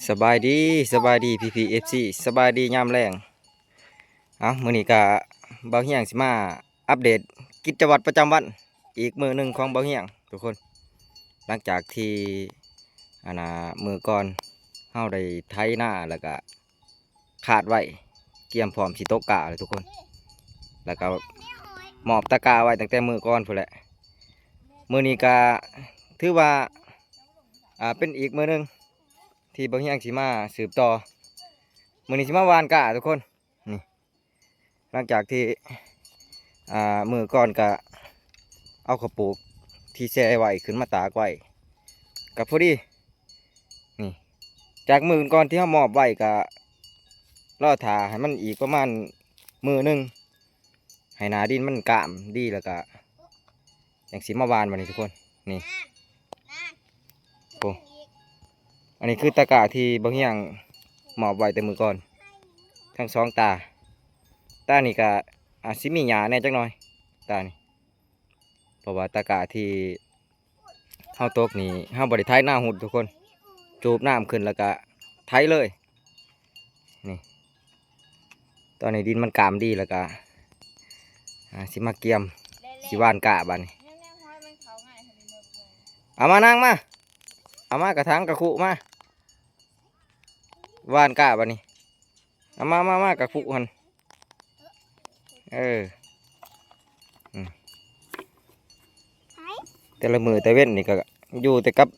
สบายดีPPFC สบายดียามแรงมื้อนี้ก็เบาเฮียงสิมาอัปเดตกิจวัตรประจำวันอีกมื้อหนึ่งของเบาเฮียงทุกคนหลังจากที่มื้อก่อนเฮาได้ไถนาแล้วก็ขาดไว้เตรียมพร้อมสิตกกะเลยทุกคนแล้วก็มอบตะกร้าไว้ตั้งแต่มื้อก่อนพุ่นแหละมื้อนี้ก็ถือว่าเป็นอีกมื้อหนึงที่เบาเฮียงสิมาสืบต่อมื้อนี้สิมาหว่านกะทุกคนนี่หลังจากที่มื้อก่อนก็เอาข้าวปลูกที่แช่ไว้ขึ้นมาตากไว้กับพอดีนี่จากมื้อก่อนที่เฮามอบไว้ก็รอถ่าให้มันอีกประมาณมื้อหนึงให้หน้าดินมันกล้ามดีแล้วก็อย่างสิมาหว่านวันนี้ทุกคนนี่โอ้อันนี้คือตะกร้าที่เบาเฮียงหมอบไว้แต่มื้อก่อนทั้งสองตานี่ก็สิมีหญ้าแน่จักหน่อยตานี่เพราะว่าตะกร้าที่เฮาตกนี่เฮาบ่ได้ไถหน้าหุดทุกคนจูบน้ำขึ้นแล้วก็ไถเลยนี่ตอนนี้ดินมันกามดีแล้วก็สิมาเกียมสิหว่านกะบัดนี้เอามานั่งมาเอามากระถางกระคุมาหว่านกะบัดนี้เอามากระคุหั่นแต่ละมือแต่เว้นนี่ก็อยู่แต่กับ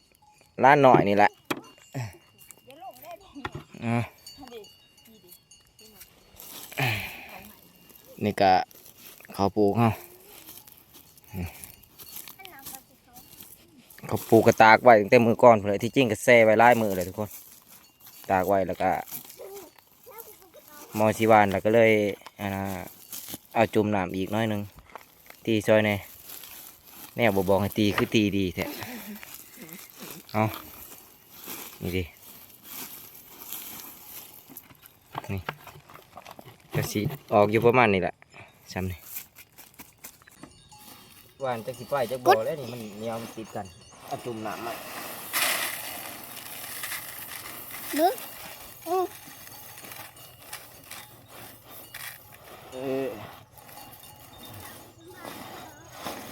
ร้านหน่อยนี่แหละนี่ก็เขาปลูกเขาปลูกกระตากไว้ตั้งแต่มือก่อนเลยที่จริงก็แซ่ไว้หลายมือเลยทุกคนตากไว้แล้วก็มอชีวานแล้วก็เลยเอาจุ่มน้ำอีกน้อยหนึ่งตีซอยแน่บอกให้ตีคือตีดีแท้เอานี่ดินี่กระสีออกอยู่ประมาณนี้แหละซ้ำนี่วานจะสิไปจะบ่อแล้วนี่มันเหนียวมันติดกันเอาจุ่มน้ำมานึก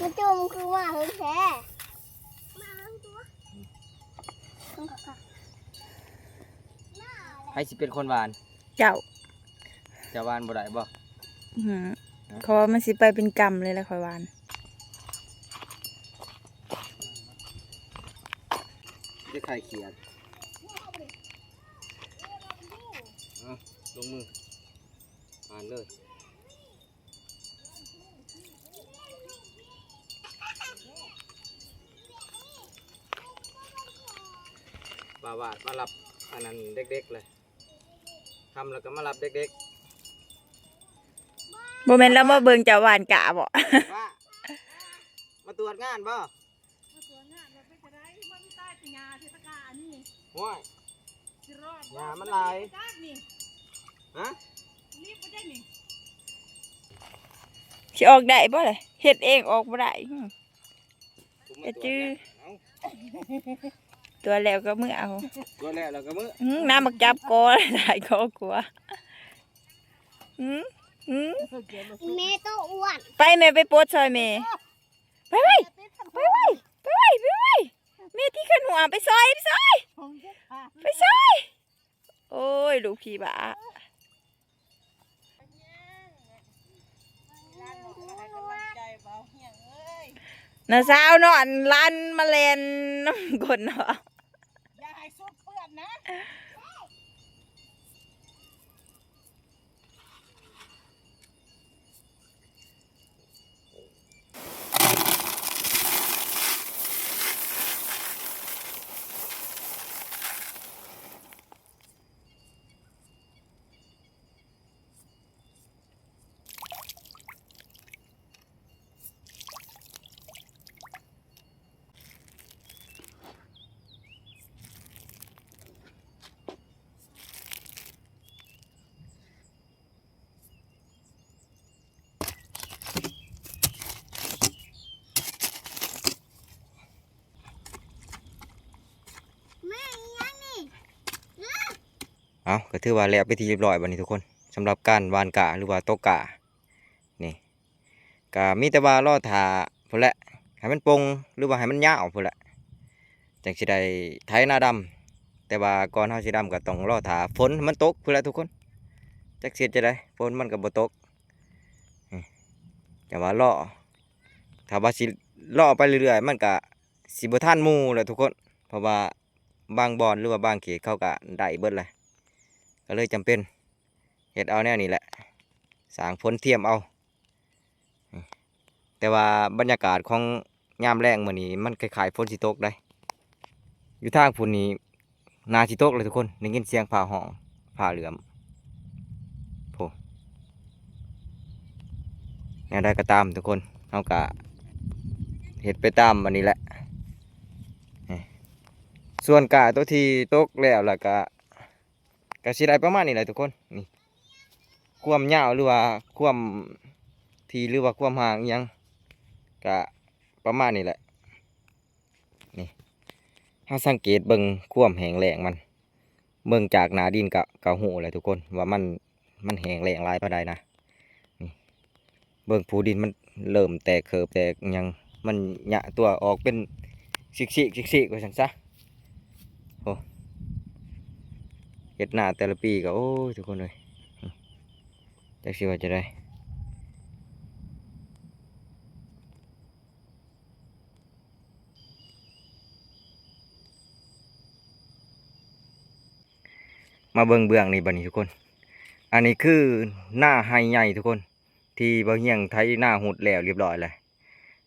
มันจุ่มคือว่าเฮ้ยแท้ให้สิเป็นคนหวานเจ้าจะหวานบ่ได้บ่เขาว่ามันสิไปเป็นกรรมเลยแหละคอยวานได้ไข่เขียดลงมือหวานเลยบาวาดมารับอันนั้นเด็กๆเลยทำแล้วก็มารับเด็กโมเมนต์แล้วมาเบิ่งเจ้าหวานกะบ่มาตรวจงานบ่มาสวนงานเราไปจะได้มันใต้ปัญญาเทศกาลนี่ว้ายงานมันลายฮะรีบไปได้นี่สิออกได้บ่เลยเฮ็ดเองออกบ่ได้จื้อตัวแล้วก็มือเอาตัวแล้วเราก็มือน้ำมักจับกอได้ก็กลัวแม่ตัวอ้วนไปแม่ไปปลดซอยแม่ไปแม่ที่ขึ้นหัวไปซอยโอ้ยลูกพี่บ้าน้าสาวนอนลั่นมาเล่นน้ำกลนเนาะอย่าให้ซุกเพื่อนนะ เอาก็ถือว่าแล้วไปนที่เรียบร้อยบัดนี้ทุกคนสำหรับการหวานกะหรือว่าตกกะนี่ก็มีแต่ว่ารอท่าพุ่นแหละให้มันปลงหรือว่าให้มันยาวพุ่นแหละจังสิได้ไถนาดำแต่ว่าก่อนเฮาสิดำก็ต้องรอท่าฝนให้มันตกพุ่นแหละทุกคนจักเสียจะได้ฝนมันก็บ่ตกนี่แต่ว่ารอถ้าว่าสิรอไปเรื่อยๆมันก็สิบ่ทันหมู่แหละทุกคนเพราะว่าบางบอนหรือว่าบางเขตเขาก็ได้เบิดเลยก็เลยจำเป็นเฮ็ดเอาแนวนี้แหละสร้างฝนเทียมเอา แต่ว่าบรรยากาศของยามแรงมื้อนี้มันคล้ายๆฝนสิตกได้อยู่ทางพุ่นนี้นาสิตกเลยทุกคนได้ยินเสียงฟ้าห้องฟ้าเหลือมโผแนวใดก็ตามทุกคนเฮาก็เฮ็ดไปตามอันนี้แหละนี่ส่วนกาตัวที่ตกแล้วก็สิได้ประมาณนี้แหละทุกคนนี่ความยาวหรือว่าความที่หรือว่าความห่างอิหยังก็ประมาณนี้แหละนี่ ถ้าสังเกตเบิ่งความแห้งแล้งมันเบิ่งจากหน้าดินกะหูเลยทุกคนว่ามันแห้งแล้งหลายปานใดนะนี่เบิ่งผูดินมันเริ่มแตกเขิบแตกหยังมันหยะตัวออกเป็นซิกว่าซั่นซะโอ้เฮ็ดหน้าแต่ละปีก็โอ้ยทุกคนเลยจักสิว่าจะได้มาเบิ่งเบื้องนี่บัดนี้ทุกคนอันนี้คือหน้าไฮใหญ่ทุกคนที่บ่เฮียงไถหน้าหุดแล้วเรียบร้อยเลย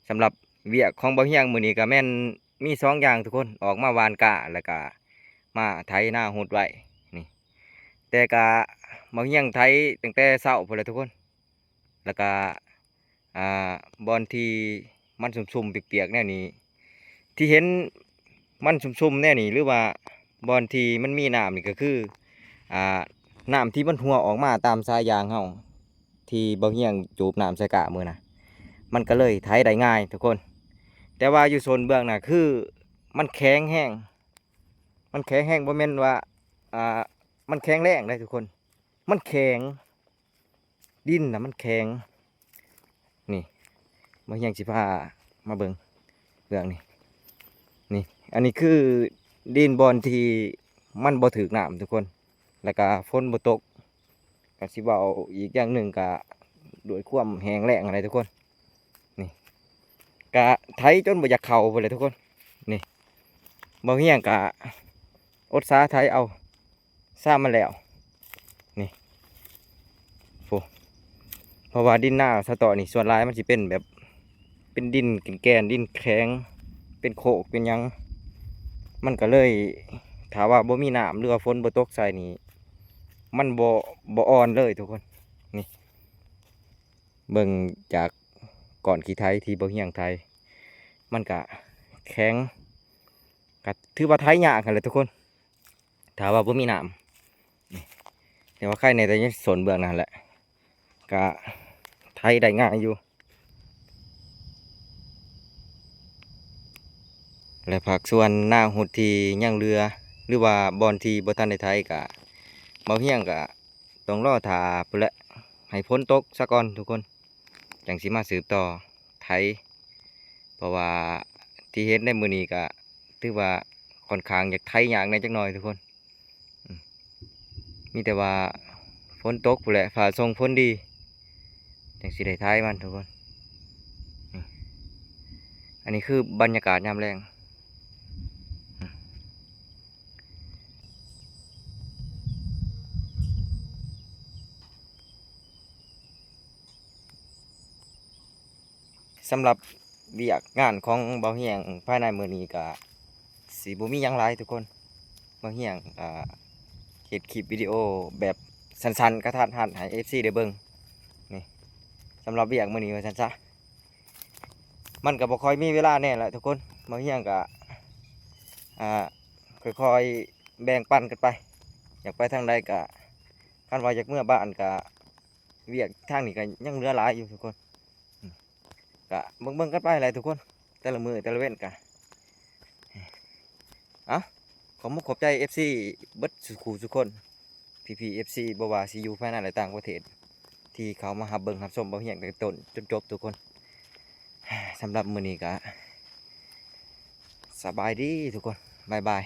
สำหรับเวียกของบ่เฮียงมื้อนี้ก็แม่นมีสองอย่างทุกคนออกมาหวานกะแล้วก็มาไถหน้าหุดไว้นี่แต่ก็บ่เฮียงไถตั้งแต่เช้าพุ่นแหละทุกคนแล้วก็อ่าบอนที่มันสุ่มๆเปียกๆแนวนี้ที่เห็นมันสุ่มๆแนวนี้หรือว่าบอนที่มันมีน้ำนี่ก็คืออ่า น้ำที่มันหัวออกมาตามสายยางเฮาที่บ่เฮียงจูบน้ำใส่กะมือนะมันก็เลยไถได้ง่ายทุกคน แต่ว่าอยู่โซนเบื้องน่ะคือมันแข็งแห้งมันแข็งแห้งบ่แม่นว่าอ่ามันแข็งแรงเลยทุกคน มันแข็งดินน่ะมันแข็งนี่บ่เฮียงสิพามาเบิ่งเบื้องนี่นี่อันนี้คือดินบอนที่มันบ่ถึกน้ำทุกคน แล้วก็ฝนบ่ตกก็สิเว้าอีกอย่างหนึ่งก็ด้วยความแห้งแล้งอะไรทุกคนนี่ก็ไถจนบ่อยากเข้าไปเลยทุกคนนี่บ่เฮียงก็อดสาไถเอาซ่ามันแล้วนี่โฟเพราะว่าดินหน้าสะตอนี่ส่วนหลายมันสิเป็นแบบเป็นดินแกนดินแข็งเป็นโขกเป็นหยังมันก็เลยถ้าว่าบ่มีน้ำหรือว่าฝนบ่ตกใส่นี่มันบ่อ่อนเลยทุกคนนี่เบิ่งจากก่อนขี่ไทยที่บ่เฮียงไทยมันก็แข็งก็ถือว่าไทยยากกันเลยทุกคนถ้าว่าบ่มีน้ำนี่แต่ว่าใครในแต่ยังสนเบื้องนั่นแหละก็ไทยได้ง่ายอยู่และผักส่วนหน้าหุดที่ย่างเรือหรือว่าบอนที่บ่ทันได้ไทยก็บ่เฮียงก็ต้องรอท่าพุ่นแหละให้ฝนตกซะก่อนทุกคนจังสิมาสืบต่อไทยเพราะว่าที่เห็นในมื้อนี้ก็ถือว่าค่อนข้างอยากไทยยากในจักหน่อยทุกคนอืมมีแต่ว่าฝนตกพุ่นแหละฟ้าส่งฝนดีจังสิได้ไทยมันทุกคนอืมอันนี้คือบรรยากาศยามแลงสำหรับเวียกงานของเบาเฮียงภายในมื้อนี้ก็สิบ่มีหยังหลายทุกคนเบาเฮียงเฮ็ดคลิปวิดีโอแบบสั้นๆกระทัดรัดให้ FC ได้เบิ่งนี่สำหรับเวียกมื้อนี้ว่าซั่นซะมันก็บ่ค่อยมีเวลาแน่แหละทุกคนเบาเฮียงก็อ่าค่อยๆแบ่งปันกันไปอยากไปทางใดก็คันว่าอยากเมื่อบ้านก็เวียกทางนี้ก็ยังเหลือหลายอยู่ทุกคนก็เบิ่งๆกันไปแหละทุกคนแต่ละมื้อแต่ละเว้นก็เอ้าขอบคุณขอบใจ FC เบิดสุขุทุกคน PPFC บ่ว่าสิอยู่ภายในหรือต่างประเทศ ที่เขามาหับเบิ่งหับชมเบาเฮียงตั้งแต่ต้นจนจบทุกคน สำหรับมื้อนี้ก็สบายดีทุกคนบ๊ายบาย